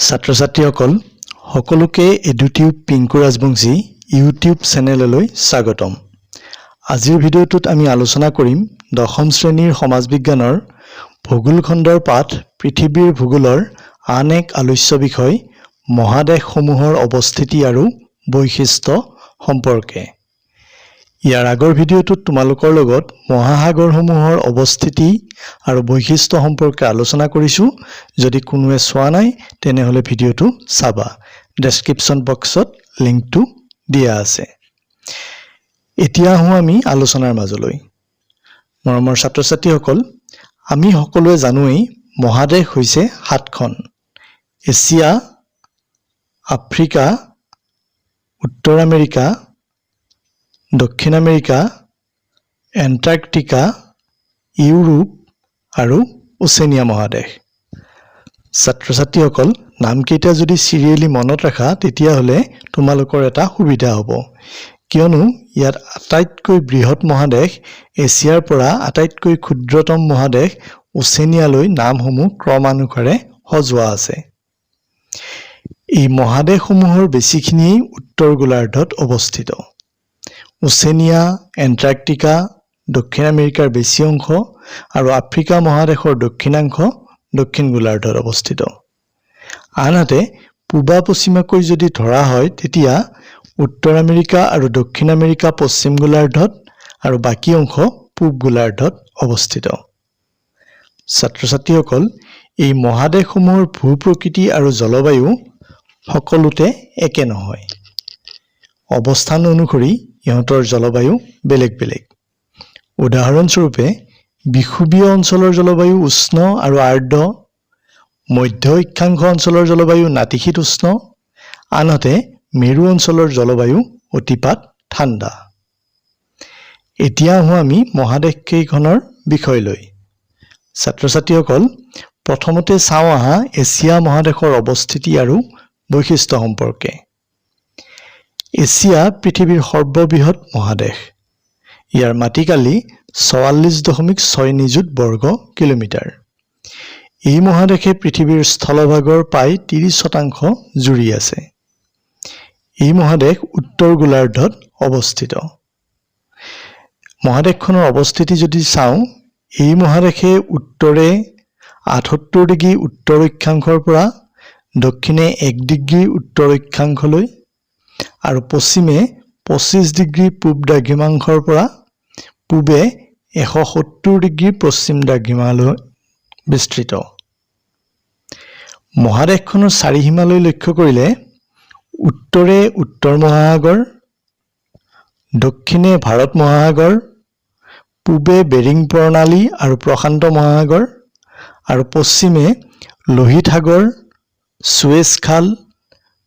ছাত্ৰ-ছাত্ৰীসকল সকলোকে এডুটিউব পিংকু ৰাজবংশী ইউটিউব চেনেললৈ স্বাগতম। আজিৰ ভিডিঅ'টোত আমি আলোচনা কৰিম দশম শ্ৰেণীৰ সমাজ বিজ্ঞানৰ ভূগোল খণ্ডৰ পাঠ পৃথিৱীৰ ভূগোলৰ আন এক আলোচ্য বিষয় মহাদেশসমূহৰ অৱস্থিতি আৰু বৈশিষ্ট্য সম্পৰ্কে। ইয়াৰ আগৰ ভিডিঅ'টোত তোমালোকৰ লগত মহাসাগৰসমূহৰ অৱস্থিতি আৰু বৈশিষ্ট্য সম্পৰ্কে আলোচনা কৰিছো। যদি কোনোৱে চোৱা নাই তেনেহলে ভিডিঅ'টো চাবা। ডেসক্ৰিপচন বক্সত লিংকটো দিয়া আছে। এতিয়া আমি আলোচনাৰ মাজলৈ। মৰমৰ ছাত্ৰ-ছাত্ৰীসকল, আমি সকলোৱে জানোৱেই মহাদেশ হৈছে 7খন। এছিয়া, আফ্ৰিকা, উত্তৰ আমেৰিকা, দক্ষিণ আমেৰিকা, এণ্টাৰ্কটিকা, ইউৰোপ আৰু ওচেনিয়া মহাদেশ। ছাত্ৰ-ছাত্ৰীসকল, নামকেইটা যদি চিৰিয়েলি মনত ৰাখা তেতিয়াহ'লে তোমালোকৰ এটা সুবিধা হ'ব, কিয়নো ইয়াত আটাইতকৈ বৃহৎ মহাদেশ এছিয়াৰ পৰা আটাইতকৈ ক্ষুদ্ৰতম মহাদেশ ওচেনিয়ালৈ নামসমূহ ক্ৰমানুসাৰে সজোৱা আছে। এই মহাদেশসমূহৰ বেছিখিনিয়েই উত্তৰ গোলাৰ্ধত অৱস্থিত। ওচেনিয়া, এণ্টাৰ্কটিকা, দক্ষিণ আমেৰিকাৰ বেছি অংশ আৰু আফ্ৰিকা মহাদেশৰ দক্ষিণাংশ দক্ষিণ গোলাৰ্ধত অৱস্থিত। আনহাতে পূবা পশ্চিমাকৈ যদি ধৰা হয় তেতিয়া উত্তৰ আমেৰিকা আৰু দক্ষিণ আমেৰিকা পশ্চিম গোলাৰ্ধত আৰু বাকী অংশ পূব গোলাৰ্ধত অৱস্থিত। ছাত্ৰ-ছাত্ৰীসকল, এই মহাদেশসমূহৰ ভূ-প্ৰকৃতি আৰু জলবায়ু সকলোতে একে নহয়। অৱস্থান অনুসৰি ইহঁতৰ জলবায়ু বেলেগ বেলেগ। উদাহৰণস্বৰূপে বিষুৱীয় অঞ্চলৰ জলবায়ু উষ্ণ আৰু আৰ্দ্ৰ, মধ্য অক্ষাংশ অঞ্চলৰ জলবায়ু নাতিশীতোষ্ণ, আনহাতে মেৰু অঞ্চলৰ জলবায়ু অতিপাত ঠাণ্ডা। এতিয়া আমি মহাদেশকেইখনৰ বিষয়লৈ। ছাত্ৰ-ছাত্ৰীসকল, প্ৰথমতে চাওঁ আহা এছিয়া মহাদেশৰ অৱস্থিতি আৰু বৈশিষ্ট্য সম্পৰ্কে। এছিয়া পৃথিৱীৰ সৰ্ববৃহৎ মহাদেশ। ইয়াৰ মাটিকালি 44.6 নিযুত বৰ্গ কিলোমিটাৰ। এই মহাদেশে পৃথিৱীৰ স্থলভাগৰ প্ৰায় 30% জুৰি আছে। এই মহাদেশ উত্তৰ গোলাৰ্ধত অৱস্থিত। মহাদেশখনৰ অৱস্থিতি যদি চাওঁ, এই মহাদেশে উত্তৰে 78 ডিগ্ৰী উত্তৰ অক্ষাংশৰ পৰা দক্ষিণে 1 ডিগ্ৰী উত্তৰ অক্ষাংশলৈ আৰু পশ্চিমে 25 ডিগ্ৰী পূব দ্ৰাঘিমাংশৰ পৰা পূবে 170 ডিগ্ৰী পশ্চিম দ্ৰাঘিমালৈ বিস্তৃত। মহাদেশখনৰ চাৰিসীমালৈ লক্ষ্য কৰিলে উত্তৰে উত্তৰ মহাসাগৰ, দক্ষিণে ভাৰত মহাসাগৰ, পূবে বেৰিং প্ৰণালী আৰু প্ৰশান্ত মহাসাগৰ আৰু পশ্চিমে লোহিত সাগৰ, সুৱেজ খাল,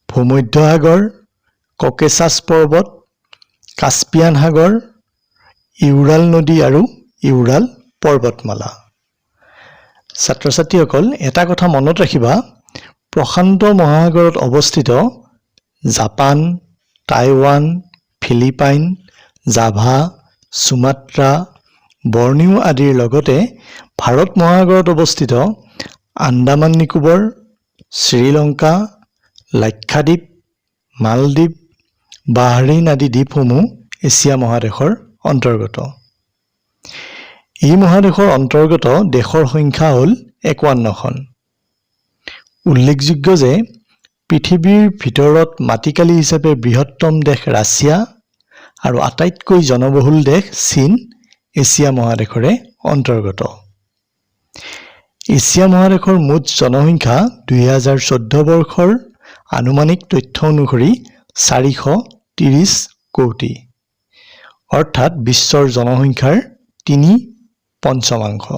ভূমধ্য সাগৰ, ককেছাছ পৰ্বত, কাস্পিয়ান সাগৰ, ইউৰাল নদী আৰু ইউৰাল পৰ্বতমালা। ছাত্ৰ-ছাত্ৰীসকল, এটা কথা মনত ৰাখিবা, প্ৰশান্ত মহাসাগৰত অৱস্থিত Japan, Taiwan, Philippines, Java, Sumatra, Borneo আদিৰ লগতে ভাৰত মহাসাগৰত অৱস্থিত আন্দামান নিকোবৰ, শ্ৰীলংকা, লাক্ষাদ্বীপ, মালদ্বীপ, বাহৰেইন আদি দ্বীপসমূহ এছিয়া মহাদেশৰ অন্তৰ্গত। এই মহাদেশৰ অন্তৰ্গত দেশৰ সংখ্যা হ'ল 51খন। উল্লেখযোগ্য যে পৃথিৱীৰ ভিতৰত মাটিকালি হিচাপে বৃহত্তম দেশ ৰাছিয়া আৰু আটাইতকৈ জনবহুল দেশ চীন এছিয়া মহাদেশৰে অন্তৰ্গত। এছিয়া মহাদেশৰ মুঠ জনসংখ্যা 2014 বৰ্ষৰ আনুমানিক তথ্য অনুসৰি 430 কোটি, অৰ্থাৎ বিশ্বৰ জনসংখ্যাৰ 3/5।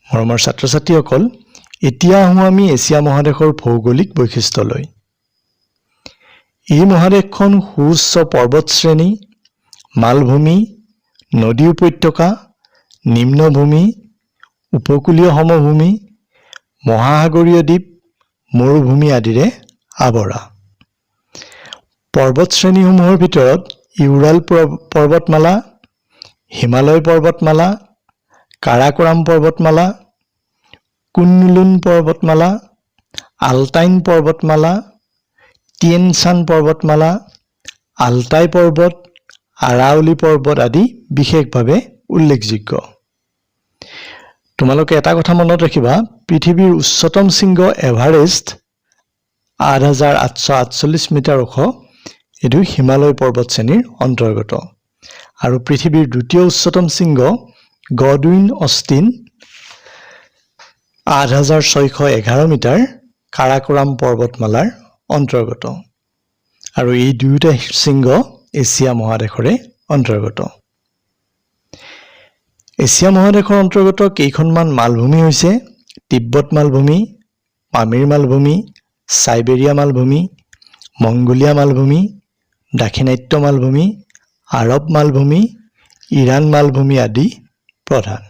মৰমৰ ছাত্ৰ-ছাত্ৰীসকল, এতিয়া আমি এছিয়া মহাদেশৰ ভৌগোলিক বৈশিষ্ট্যলৈ। এই মহাদেশখন সুউচ্চ পৰ্বতশ্ৰেণী, মালভূমি, নদী উপত্যকা, নিম্নভূমি, উপকূলীয় সমভূমি, মহাসাগৰীয় দ্বীপ, মৰুভূমি আদিৰে আৱৰা। পৰ্বতশ্ৰেণীসমূহৰ ভিতৰত ইউৰাল পৰ্বতমালা, হিমালয় পৰ্বতমালা, কাৰাকোৰাম পৰ্বতমালা, কুনলুন পৰ্বতমালা আলটাইন পৰ্বতমালা, টিয়েনচান পৰ্বতমালা, আলটাই পৰ্বত, আৰাৱলী পৰ্বত আদি বিশেষভাৱে উল্লেখযোগ্য। তোমালোকে এটা কথা মনত ৰাখিবা, পৃথিৱীৰ উচ্চতম শৃংগ এভাৰেষ্ট ৮,৮৪৮ মিটাৰ ওখ। এইটো হিমালয় পৰ্বত শ্ৰেণীৰ অন্তৰ্গত। আৰু পৃথিৱীৰ দ্বিতীয় উচ্চতম শৃংগ গডউইন অষ্টিন ৮,৬১১ মিটাৰ কাৰাকোৰাম পৰ্বতমালাৰ অন্তৰ্গত। আৰু এই দুয়োটা শৃংগ এছিয়া মহাদেশৰে অন্তৰ্গত। এছিয়া মহাদেশৰ অন্তৰ্গত কেইখনমান মালভূমি হৈছে তিব্বত মালভূমি, পামিৰ মালভূমি, চাইবেৰিয়া মালভূমি, মংগোলিয়া মালভূমি, দাক্ষিণাত্য মালভূমি, আৰৱ মালভূমি, ইৰাণ মালভূমি আদি প্ৰধান।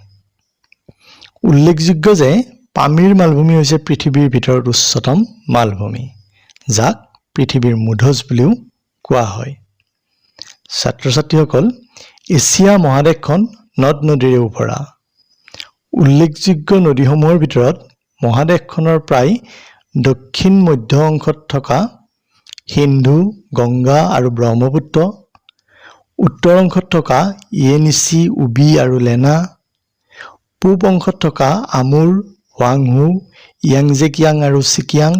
উল্লেখযোগ্য যে পামিৰ মালভূমি হৈছে পৃথিৱীৰ ভিতৰত উচ্চতম মালভূমি, যাক পৃথিৱীৰ মুধচ বুলিও কোৱা হয়। ছাত্ৰ-ছাত্ৰীসকল, এছিয়া মহাদেশখন নদ নদীৰে ভৰা। উল্লেখযোগ্য নদীসমূহৰ ভিতৰত মহাদেশখনৰ প্ৰায় দক্ষিণ মধ্য অংশত থকা সিন্ধু, গংগা আৰু ব্ৰহ্মপুত্ৰ, উত্তৰ অংশত থকা ইয়েনিচি, উবি আৰু লেনা, পূব অংশত থকা আমুৰ, হুৱাংহু, ইয়াংজেকিয়াং আৰু চিকিয়াং,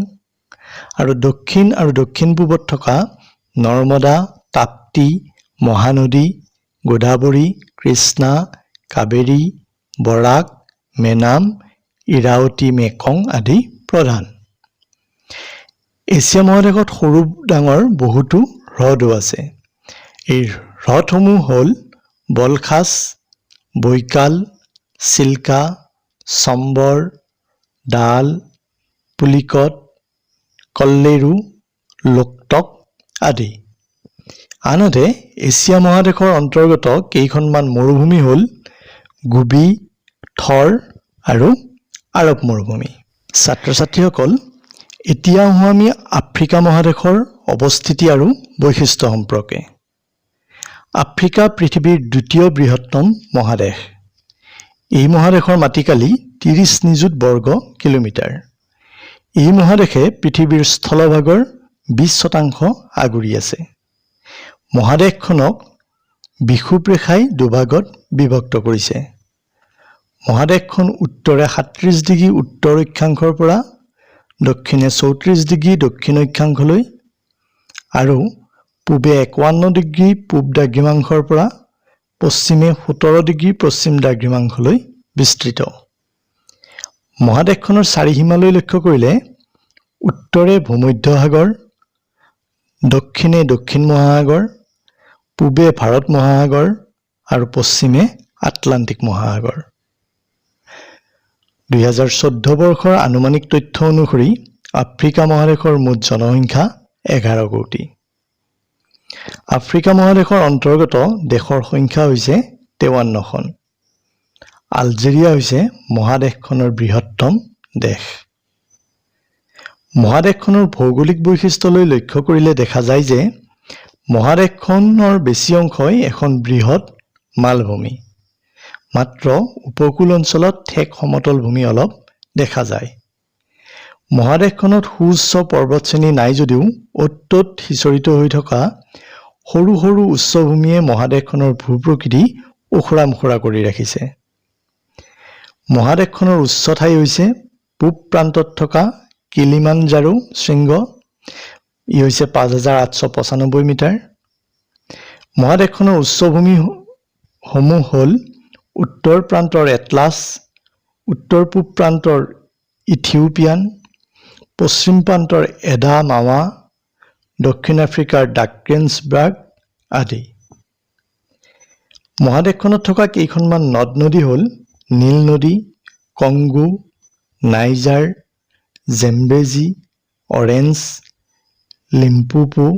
আৰু দক্ষিণ আৰু দক্ষিণ পূবত থকা নৰ্মদা, তাপ্তি, মহানদী, গোদাবৰী, কৃষ্ণা, কাবেৰী, বৰাক, মেনাম, ইৰাৱতী, মেকং আদি প্ৰধান। এছিয়া মহাদেশত সৰু ডাঙৰ বহুতো হ্ৰদো আছে। এই হ্ৰদসমূহ হ'ল বলখাছ, বৈকাল, চিল্কা, চম্বৰ, ডাল, পুলিকট, কল্লেৰু, লোকটক আদি। আনহাতে এছিয়া মহাদেশৰ অন্তৰ্গত কেইখনমান মৰুভূমি হ'ল গোবি, থৰ আৰু আৰৱ মৰুভূমি। ছাত্ৰ-ছাত্ৰীসকল, এতিয়া আহোঁ আমি আফ্ৰিকা মহাদেশৰ অৱস্থিতি আৰু বৈশিষ্ট্য সম্পৰ্কে। আফ্ৰিকা পৃথিৱীৰ দ্বিতীয় বৃহত্তম মহাদেশ। এই মহাদেশৰ মাটিকালি 30 নিযুত বৰ্গ কিলোমিটাৰ। এই মহাদেশে পৃথিৱীৰ স্থলভাগৰ 20% আগুৰি আছে। মহাদেশখনক বিষুৱ ৰেখাই দুভাগত বিভক্ত কৰিছে। মহাদেশখন উত্তৰে 37 ডিগ্ৰী উত্তৰ অক্ষাংশৰ পৰা দক্ষিণে 34 ডিগ্ৰী দক্ষিণ অক্ষাংশলৈ আৰু পূবে 51 ডিগ্ৰী পূব দ্ৰাঘিমাংশৰ পৰা পশ্চিমে 17 ডিগ্ৰী পশ্চিম দ্ৰাঘিমাংশলৈ বিস্তৃত। মহাদেশখনৰ চাৰিসীমালৈ লক্ষ্য কৰিলে উত্তৰে ভূমধ্যসাগৰ, দক্ষিণে দক্ষিণ মহাসাগৰ, পূবে ভাৰত মহাসাগৰ আৰু পশ্চিমে আটলান্টিক মহাসাগৰ। 2014 বৰ্ষৰ আনুমানিক তথ্য অনুসৰি আফ্ৰিকা মহাদেশৰ মুঠ জনসংখ্যা 11 কোটি। আফ্ৰিকা মহাদেশৰ অন্তৰ্গত দেশৰ সংখ্যা হৈছে 53খন। আলজেৰিয়া হৈছে মহাদেশখনৰ বৃহত্তম দেশ। মহাদেশখনৰ ভৌগোলিক বৈশিষ্ট্যলৈ লক্ষ্য কৰিলে দেখা যায় যে মহাদেশখনৰ বেছি অংশই এখন বৃহৎ মালভূমি। মাত্ৰ উপকূল অঞ্চলত ঠেক সমতল ভূমি অলপ দেখা যায়। মহাদেশখনত সুউচ্চ পৰ্বতশ্ৰেণী নাই যদিও অ'ত ত'ত সিঁচৰিত হৈ থকা সৰু সৰু উচ্চভূমিয়ে মহাদেশখনৰ ভূ-প্ৰকৃতি ওখৰা মোখৰা কৰি ৰাখিছে। মহাদেশখনৰ উচ্চ ঠাই হৈছে পূব প্ৰান্তত থকা কিলিমাঞ্জাৰো শৃংগ। ই হৈছে 5,895 মিটাৰ। মহাদেশখনৰ উচ্চভূমিসমূহ হ'ল উত্তৰ প্ৰান্তৰ এটলাছ, উত্তৰ পূব প্ৰান্তৰ ইথিওপিয়ান, পশ্চিম প্ৰান্তৰ এডা মাৱা, দক্ষিণ আফ্ৰিকাৰ ড্ৰাকেনছবাৰ্গ আদি। মহাদেশখনত থকা কেইখনমান নদ নদী হ'ল নীল নদী, Congo, Niger, Zambezi, Orange, Limpopo,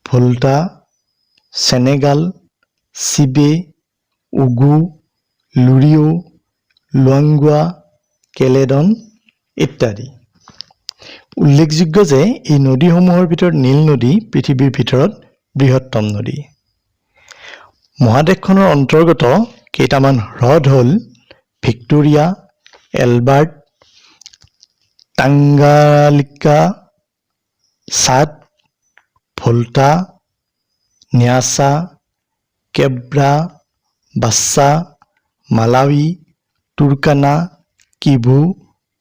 Volta, Senegal, চিবে, উগু, লুৰিঅ, লুৱাংগুৱা, কেলেডন ইত্যাদি। উল্লেখযোগ্য যে এই নদীসমূহৰ ভিতৰত নীল নদী পৃথিৱীৰ ভিতৰত বৃহত্তম নদী। মহাদেশখনৰ অন্তৰ্গত কেইটামান হ্ৰদ হ'ল ভিক্টোৰিয়া, এলবাৰ্ট, টাঙ্গালিকা, চাদ, ভোল্টা, ন্যাছা, কেব্ৰা, বাচ্চা, মালাৱী, তুৰ্কানা, কিভু,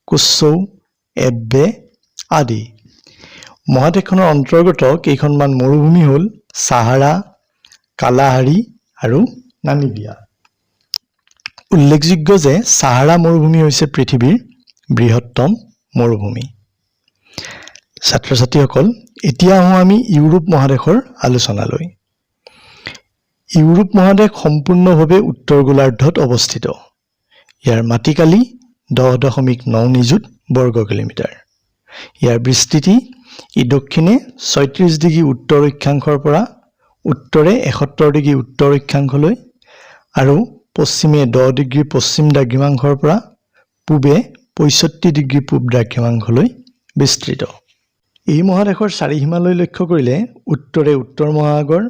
কুচ্চৌ, এব্বে আদি। মহাদেশখনৰ অন্তৰ্গত কেইখনমান মৰুভূমি হ'ল ছাহাৰা, কালাহাৰী আৰু নামিবিয়া। উল্লেখযোগ্য যে ছাহাৰা মৰুভূমি হৈছে পৃথিৱীৰ বৃহত্তম মৰুভূমি। ছাত্ৰ ছাত্ৰীসকল, এতিয়া আহোঁ আমি ইউৰোপ মহাদেশৰ আলোচনালৈ। ইউৰোপ মহাদেশ সম্পূৰ্ণভাৱে উত্তৰ গোলাৰ্ধত অৱস্থিত। ইয়াৰ মাটিকালি 10.9 নিযুত বৰ্গ কিলোমিটাৰ। ইয়াৰ বিস্তৃতি ই দক্ষিণে 36 ডিগ্ৰী উত্তৰ অক্ষাংশৰ পৰা উত্তৰে 71 ডিগ্ৰী উত্তৰ অক্ষাংশলৈ আৰু পশ্চিমে 10 ডিগ্ৰী পশ্চিম দ্ৰাঘিমাংশৰ পৰা পূবে 65 ডিগ্ৰী পূব দ্ৰাঘিমাংশলৈ বিস্তৃত। এই মহাদেশৰ চাৰিসীমালৈ লক্ষ্য কৰিলে উত্তৰে উত্তৰ মহাসাগৰ,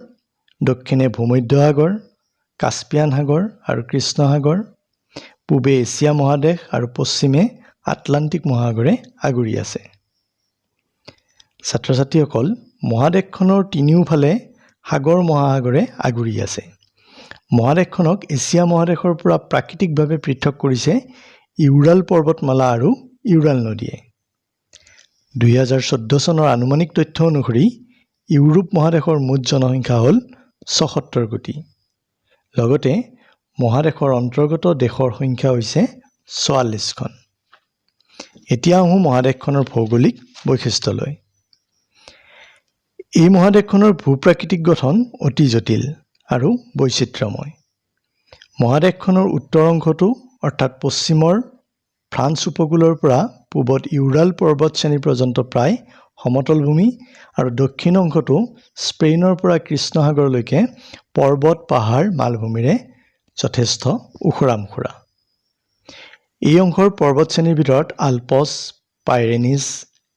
দক্ষিণে ভূমধ্য সাগৰ, কাস্পিয়ান সাগৰ আৰু কৃষ্ণ সাগৰ, পূবে এছিয়া মহাদেশ আৰু পশ্চিমে আটলান্টিক মহাসাগৰে আগুৰি আছে। ছাত্ৰ ছাত্ৰীসকল, মহাদেশখনৰ তিনিওফালে সাগৰ মহাসাগৰে আগুৰি আছে। মহাদেশখনক এছিয়া মহাদেশৰ পৰা প্ৰাকৃতিকভাৱে পৃথক কৰিছে ইউৰাল পৰ্বতমালা আৰু ইউৰাল নদীয়ে। 2014 চনৰ আনুমানিক তথ্য অনুসৰি ইউৰোপ মহাদেশৰ মুঠ জনসংখ্যা হ'ল 76 কোটি। লগতে মহাদেশৰ অন্তৰ্গত দেশৰ সংখ্যা হৈছে 44খন। এতিয়া আহোঁ মহাদেশখনৰ ভৌগোলিক বৈশিষ্ট্যলৈ। এই মহাদেশখনৰ ভূ-প্ৰাকৃতিক গঠন অতি জটিল আৰু বৈচিত্ৰ্যময়। মহাদেশখনৰ উত্তৰ অংশটো অৰ্থাৎ পশ্চিমৰ ফ্ৰান্স উপকূলৰ পৰা পূবত ইউৰাল পৰ্বতশ্ৰেণী পৰ্যন্ত প্ৰায় সমতল ভূমি আৰু দক্ষিণ অংশটো স্পেইনৰ পৰা কৃষ্ণ সাগৰলৈকে পৰ্বত, পাহাৰ, মালভূমিৰে যথেষ্ট ওখৰা-মোখৰা। এই অংশৰ পৰ্বতশ্ৰেণীৰ ভিতৰত আলপছ, পাইৰেনিছ,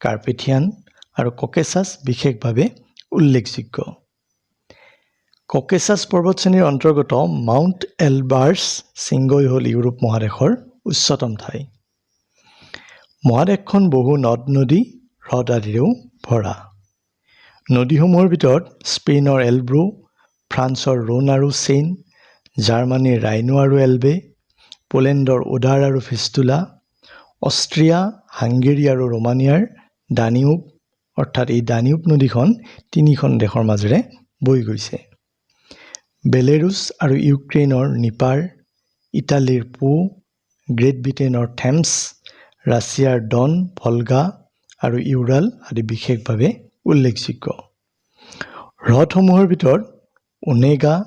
কাৰ্পেথিয়ান আৰু ককেছাছ বিশেষভাৱে উল্লেখযোগ্য। ককেছাছ পৰ্বতশ্ৰেণীৰ অন্তৰ্গত মাউণ্ট এলবাৰ্ছ শৃংগই হ'ল ইউৰোপ মহাদেশৰ উচ্চতম ঠাই। মহাদেশখন বহু নদ-নদী, হ্ৰদ আদিৰেও ভৰা। নদীসমূহৰ ভিতৰত স্পেইনৰ এলব্ৰো, ফ্ৰান্সৰ ৰোন আৰু চেইন, জাৰ্মানীৰ ৰাইনো আৰু এলবে, পোলেণ্ডৰ ওডাৰ আৰু ফিষ্টুলা, অষ্ট্ৰিয়া, হাংগেৰী আৰু ৰোমানিয়াৰ দানিউব অৰ্থাৎ এই দানিউব নদীখন তিনিখন দেশৰ মাজেৰে বৈ গৈছে। বেলেৰুছ আৰু ইউক্ৰেইনৰ নিপাৰ, ইটালীৰ পো, গ্ৰেট ব্ৰিটেইনৰ থেমছ, ৰাছিয়াৰ ডন, ভলগা আৰু ইউৰাল আদি বিশেষভাৱে উল্লেখযোগ্য। হ্ৰদসমূহৰ ভিতৰত ওনেগা,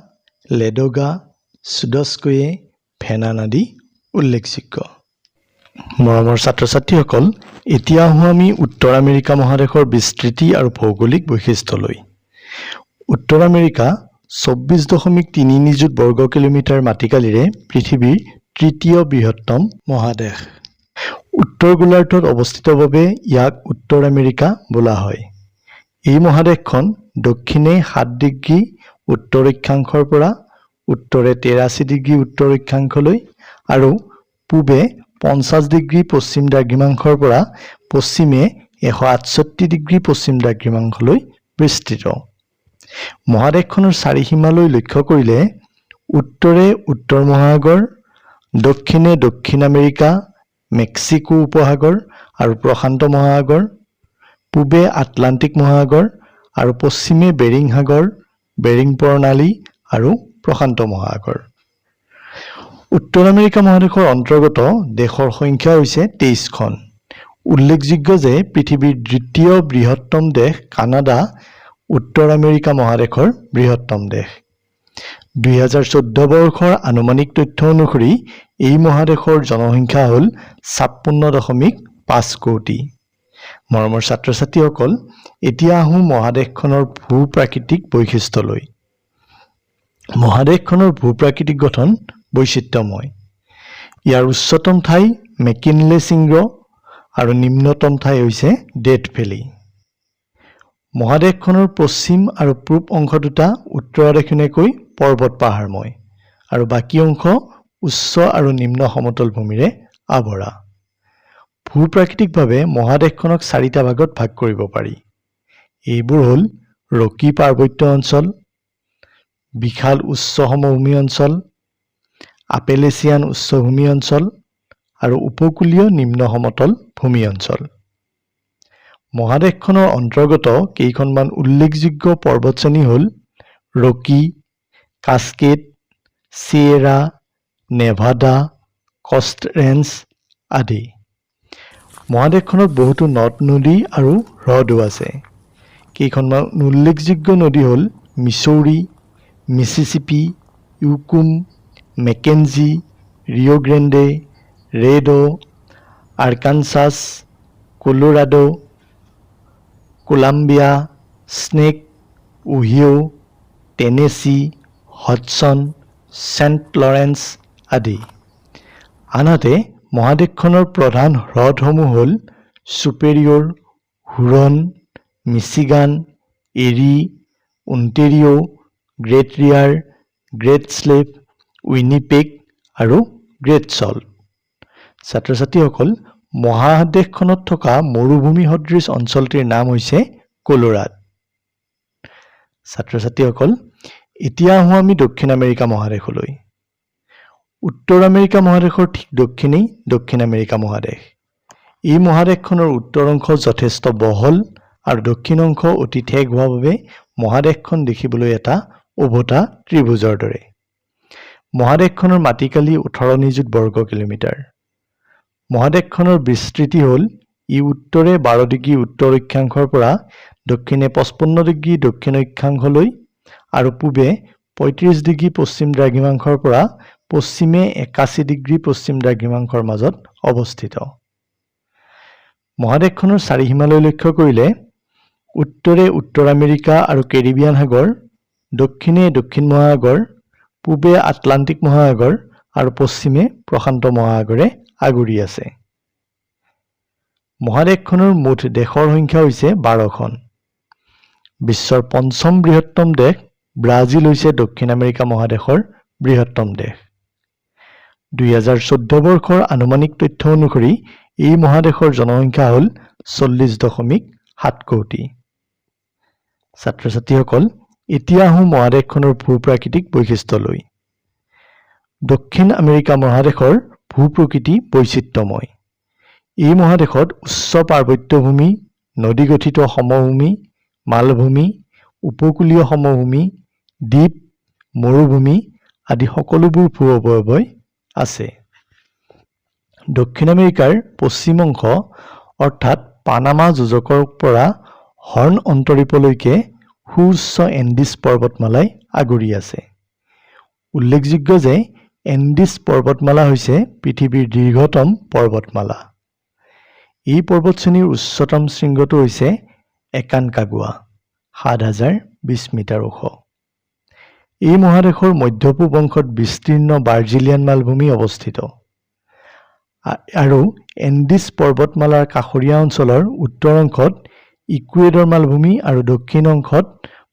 লেডোগা, চুডস্কয়ে, ভেনান আদি উল্লেখযোগ্য। মৰমৰ ছাত্ৰ ছাত্ৰীসকল, এতিয়া আহোঁ আমি উত্তৰ আমেৰিকা মহাদেশৰ বিস্তৃতি আৰু ভৌগোলিক বৈশিষ্ট্যলৈ। উত্তৰ আমেৰিকা 24.3 নিযুত বৰ্গ কিলোমিটাৰ মাটিকালিৰে পৃথিৱীৰ তৃতীয় বৃহত্তম মহাদেশ। উত্তৰ গোলাৰ্ধত অৱস্থিত বাবে ইয়াক উত্তৰ আমেৰিকা বোলা হয়। এই মহাদেশখন দক্ষিণে 7 ডিগ্ৰী উত্তৰ অক্ষাংশৰ পৰা উত্তৰে 83 ডিগ্ৰী উত্তৰ অক্ষাংশলৈ আৰু পূবে 50 ডিগ্ৰী পশ্চিম দ্ৰাঘিমাংশৰ পৰা পশ্চিমে 168 ডিগ্ৰী পশ্চিম দ্ৰাঘিমাংশলৈ বিস্তৃত। মহাদেশখনৰ চাৰিসীমালৈ লক্ষ্য কৰিলে উত্তৰে উত্তৰ মহাসাগৰ, দক্ষিণে দক্ষিণ আমেৰিকা, মেক্সিকো উপসাগৰ আৰু প্ৰশান্ত মহাসাগৰ, পূবে আটলান্টিক মহাসাগৰ আৰু পশ্চিমে বেৰিং সাগৰ, বেৰিং প্ৰণালী আৰু প্ৰশান্ত মহাসাগৰ। উত্তৰ আমেৰিকা মহাদেশৰ অন্তৰ্গত দেশৰ সংখ্যা হৈছে 23খন। উল্লেখযোগ্য যে পৃথিৱীৰ দ্বিতীয় বৃহত্তম দেশ কানাডা উত্তৰ আমেৰিকা মহাদেশৰ বৃহত্তম দেশ। 2014 বৰ্ষৰ আনুমানিক তথ্য অনুসৰি এই মহাদেশৰ জনসংখ্যা হ'ল 56.5 কোটি। মৰমৰ ছাত্ৰ ছাত্ৰীসকল, এতিয়া আহোঁ মহাদেশখনৰ ভূ-প্ৰাকৃতিক বৈশিষ্ট্যলৈ। মহাদেশখনৰ ভূ-প্ৰাকৃতিক গঠন বৈচিত্ৰ্যময়। ইয়াৰ উচ্চতম ঠাই মেকিনলে শৃংগ আৰু নিম্নতম ঠাই হৈছে ডেথ ভেলী। মহাদেশখনৰ পশ্চিম আৰু পূব অংশ দুটা উত্তৰ দক্ষিণেকৈ পৰ্বত পাহাৰময় আৰু বাকী অংশ উচ্চ আৰু নিম্ন সমতল ভূমিৰে আৱৰা। ভূপ্ৰাকৃতিকভাৱে মহাদেশখনক 4টা ভাগত ভাগ কৰিব পাৰি। এইবোৰ হ'ল ৰকি পাৰ্বত্য অঞ্চল, বিশাল উচ্চ সমভূমি অঞ্চল, আপেলেচিয়ান উচ্চভূমি অঞ্চল আৰু উপকূলীয় নিম্ন সমতল ভূমি অঞ্চল। মহাদেশখনৰ অন্তৰ্গত কেইখনমান উল্লেখযোগ্য পৰ্বতশ্ৰেণী হ'ল ৰকি, কাস্কেড, চিয়েৰা, নেভাডা, কষ্ট ৰেঞ্জ আদি। মহাদেশখনত বহুতো নদ-নদী আৰু হ্ৰদো আছে। কেইখনমান উল্লেখযোগ্য নদী হ'ল Missouri, Mississippi, Yukon, Mackenzie, Rio' Grande, Red', Arkansas, Colorado, Columbia, Snake, Ohio', Tennessee, Hudson, Saint Lawrence আদি। আনহাতে মহাদেশখনৰ প্ৰধান হ্ৰদসমূহ হ'ল ছুপেৰিয়ৰ, হুৰন, মিচিগান, এৰি, অন্টেৰিঅ', গ্ৰেট ৰিয়াৰ, গ্ৰেট স্লেভ, উইনিপেগ আৰু গ্ৰেট চল্ট। ছাত্ৰ-ছাত্ৰীসকল, মহাদেশখনত থকা মৰুভূমি সদৃশ অঞ্চলটিৰ নাম হৈছে কলোৰাড। ছাত্ৰ-ছাত্ৰীসকল, এতিয়া আহোঁ আমি দক্ষিণ আমেৰিকা মহাদেশলৈ। উত্তৰ আমেৰিকা মহাদেশৰ ঠিক দক্ষিণেই দক্ষিণ আমেৰিকা মহাদেশ। এই মহাদেশখনৰ উত্তৰ অংশ যথেষ্ট বহল আৰু দক্ষিণ অংশ অতি ঠেক হোৱাৰ বাবে মহাদেশখন দেখিবলৈ এটা উভতা ত্ৰিভুজৰ দৰে। মহাদেশখনৰ মাটিকালি 18 নিযুত বৰ্গ কিলোমিটাৰ। মহাদেশখনৰ বিস্তৃতি হ'ল ই উত্তৰে 12 ডিগ্ৰী উত্তৰ অক্ষাংশৰ পৰা দক্ষিণে 55 ডিগ্ৰী দক্ষিণ অক্ষাংশলৈ আৰু পূবে 35 ডিগ্ৰী পশ্চিম দ্ৰাঘিমাংশৰ পৰা পশ্চিমে 81 ডিগ্ৰী পশ্চিম দ্ৰাঘিমাংশৰ মাজত অৱস্থিত। মহাদেশখনৰ চাৰিসীমালৈ লক্ষ্য কৰিলে উত্তৰে উত্তৰ আমেৰিকা আৰু কেৰিবিয়ান সাগৰ, দক্ষিণে দক্ষিণ মহাসাগৰ, পূবে আটলাণ্টিক মহাসাগৰ আৰু পশ্চিমে প্ৰশান্ত মহাসাগৰে আগুৰি আছে। মহাদেশখনৰ মুঠ দেশৰ সংখ্যা হৈছে 12খন। বিশ্বৰ পঞ্চম বৃহত্তম দেশ ব্ৰাজিল হৈছে দক্ষিণ আমেৰিকা মহাদেশৰ বৃহত্তম দেশ। 2014 বৰ্ষৰ আনুমানিক তথ্য অনুসৰি এই মহাদেশৰ জনসংখ্যা হ'ল 40.7 কোটি। ছাত্ৰ-ছাত্ৰীসকল, এতিয়া আহোঁ মহাদেশখনৰ ভূপ্ৰাকৃতিক বৈশিষ্ট্যলৈ। দক্ষিণ আমেৰিকা মহাদেশৰ ভূপ্ৰকৃতি বৈচিত্ৰ্যময়। এই মহাদেশত উচ্চ পাৰ্বত্যভূমি, নদীগঠিত সমভূমি, মালভূমি, উপকূলীয় সমভূমি, দ্বীপ, মৰুভূমি আদি সকলোবোৰ ভূ-অৱয়ব আছে। দক্ষিণ আমেৰিকাৰ পশ্চিম অংশ অৰ্থাৎ পানামা যোজকৰ পৰা হৰ্ণ অন্তৰীপলৈকে সুউচ্চ এণ্ডিছ পৰ্বতমালাই আগুৰি আছে। উল্লেখযোগ্য যে এণ্ডিছ পৰ্বতমালা হৈছে পৃথিৱীৰ দীৰ্ঘতম পৰ্বতমালা। এই পৰ্বতশ্ৰেণীৰ উচ্চতম শৃংগটো হৈছে একানকাগুৱা, ৭,০২০ মিটাৰ ওখ। এই মহাদেশৰ মধ্য-পূব অংশত বিস্তীৰ্ণ বাৰ্জিলিয়ান মালভূমি অৱস্থিত আৰু এণ্ডিছ পৰ্বতমালাৰ কাষৰীয়া অঞ্চলৰ উত্তৰ অংশত ইকুৱেডৰ মালভূমি আৰু দক্ষিণ অংশত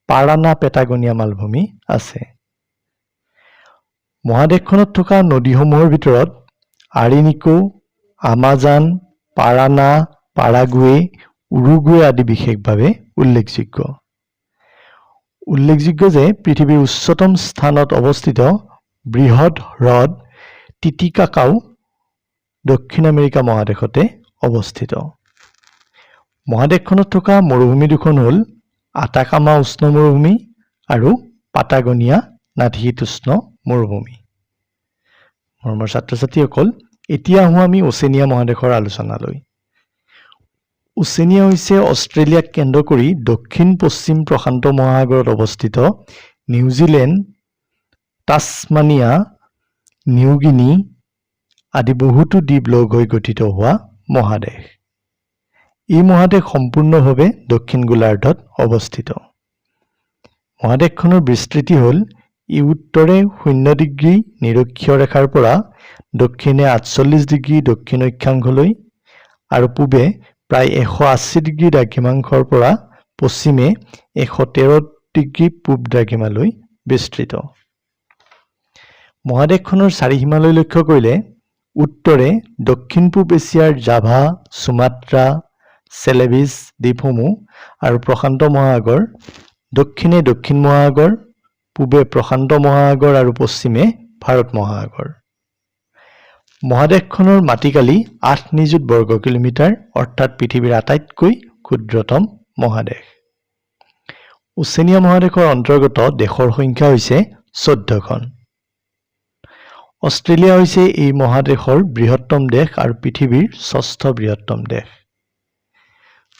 পাৰানা পেটাগনিয়া মালভূমি আছে। মহাদেশখনত থকা নদীসমূহৰ ভিতৰত আৰিনিকো, আমাজন, পাৰানা, পাৰাগুৱে, উৰুগুৱে আদি বিশেষভাৱে উল্লেখযোগ্য। উল্লেখযোগ্য যে পৃথিৱীৰ উচ্চতম স্থানত অৱস্থিত বৃহৎ হ্ৰদ টিটিকাকাও দক্ষিণ আমেৰিকা মহাদেশতে অৱস্থিত। মহাদেশখনত থকা মৰুভূমি দুখন হ'ল আটাকামা উষ্ণ মৰুভূমি আৰু পাটাগনিয়া নাতিশীতোষ্ণ মৰুভূমি। মৰমৰ ছাত্ৰ-ছাত্ৰীসকল, এতিয়া আহোঁ আমি ওচেনিয়া মহাদেশৰ আলোচনালৈ। ওচেনিয়া হৈছে অষ্ট্ৰেলিয়াক কেন্দ্ৰ কৰি দক্ষিণ পশ্চিম প্ৰশান্ত মহাসাগৰত অৱস্থিত নিউজিলেণ্ড, টাছমানিয়া, নিউগিনি আদি বহুতো দ্বীপ লগ হৈ গঠিত হোৱা মহাদেশ। এই মহাদেশ সম্পূৰ্ণভাৱে দক্ষিণ গোলাৰ্ধত অৱস্থিত। মহাদেশখনৰ বিস্তৃতি হ'ল ই উত্তৰে 0 ডিগ্ৰী নিৰক্ষীয় ৰেখাৰ পৰা দক্ষিণে 48 ডিগ্ৰী দক্ষিণ অক্ষাংশলৈ আৰু পূবে প্ৰায় 180 ডিগ্ৰী দ্ৰাঘিমাংশৰ পৰা পশ্চিমে 113 ডিগ্ৰী পূব দ্ৰাঘিমালৈ বিস্তৃত। মহাদেশখনৰ চাৰিসীমালৈ লক্ষ্য কৰিলে উত্তৰে দক্ষিণ পূব এছিয়াৰ জাভা, সুমাত্ৰা, চেলেবিছ দ্বীপসমূহ আৰু প্ৰশান্ত মহাসাগৰ, দক্ষিণে দক্ষিণ মহাসাগৰ, পূবে প্ৰশান্ত মহাসাগৰ আৰু পশ্চিমে ভাৰত মহাসাগৰ। মহাদেশখনৰ মাটিকালি 8 নিযুত বৰ্গ কিলোমিটাৰ, অৰ্থাৎ পৃথিৱীৰ আটাইতকৈ ক্ষুদ্ৰতম মহাদেশ। ওচেনিয়া মহাদেশৰ অন্তৰ্গত দেশৰ সংখ্যা হৈছে 14খন। অষ্ট্ৰেলিয়া হৈছে এই মহাদেশৰ বৃহত্তম দেশ আৰু পৃথিৱীৰ 6ষ্ঠ বৃহত্তম দেশ।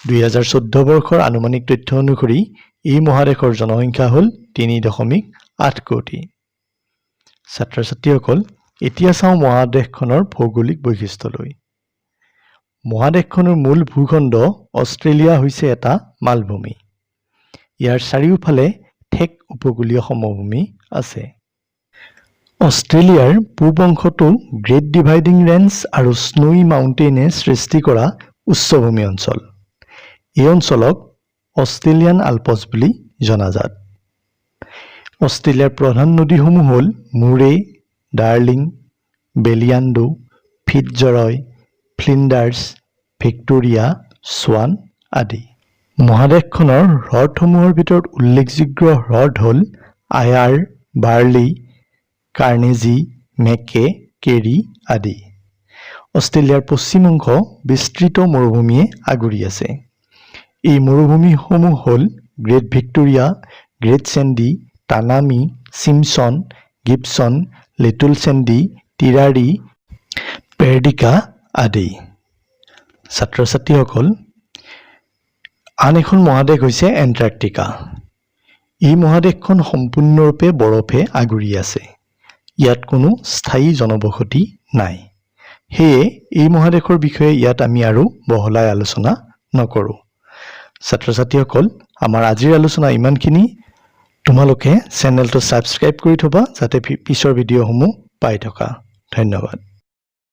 2014 বৰ্ষৰ আনুমানিক তথ্য অনুসৰি এই মহাদেশৰ জনসংখ্যা হ'ল 3.8 কোটি। ছাত্ৰ-ছাত্ৰীসকল, এতিয়া চাওঁ মহাদেশখনৰ ভৌগোলিক বৈশিষ্ট্যলৈ। মহাদেশখনৰ মূল ভূখণ্ড অষ্ট্ৰেলিয়া হৈছে এটা মালভূমি। ইয়াৰ চাৰিওফালে ঠেক উপকূলীয় সমভূমি আছে। অষ্ট্ৰেলিয়াৰ পূব অংশটো গ্ৰেট ডিভাইডিং ৰেঞ্জ আৰু স্নোই মাউণ্টেইনে সৃষ্টি কৰা উচ্চভূমি অঞ্চল। এই অঞ্চলক অষ্ট্ৰেলিয়ান আলপছ বুলি জনাজাত। অষ্ট্ৰেলিয়াৰ প্ৰধান নদীসমূহ হ'ল মুৰে, ডাৰ্লিং, বেলিয়াণ্ডো, ফিটজৰয়, ফ্লিণ্ডাৰ্ছ, ভিক্টোৰিয়া, সোৱান আদি। মহাদেশখনৰ হ্ৰদসমূহৰ ভিতৰত উল্লেখযোগ্য হ্ৰদ হ'ল আয়াৰ, বাৰ্লি, কাৰ্নেজি, মেকে, কেৰী আদি। অষ্ট্ৰেলিয়াৰ পশ্চিম অংশ বিস্তৃত মৰুভূমিয়ে আগুৰি আছে। এই মৰুভূমিসমূহ হ'ল Great Victoria, Great Sandy, Tanami, Simpson, Gibson, Little Sandy, Tirari, Pedirka আদি। ছাত্ৰ-ছাত্ৰীসকল, আন এখন মহাদেশ হৈছে এণ্টাৰ্কটিকা। এই মহাদেশখন সম্পূৰ্ণৰূপে বৰফে আগুৰি আছে। ইয়াত কোনো স্থায়ী জনবসতি নাই। সেয়ে এই মহাদেশৰ বিষয়ে ইয়াত আমি আৰু বহলাই আলোচনা নকৰোঁ। ছাত্ৰ-ছাত্ৰীসকল, আমাৰ আজিৰ আলোচনা ইমানখিনি। তোমালোকে চেনেলটো ছাবস্ক্ৰাইব কৰি থবা যাতে পিছৰ ভিডিঅ'সমূহ পাই থকা। ধন্যবাদ।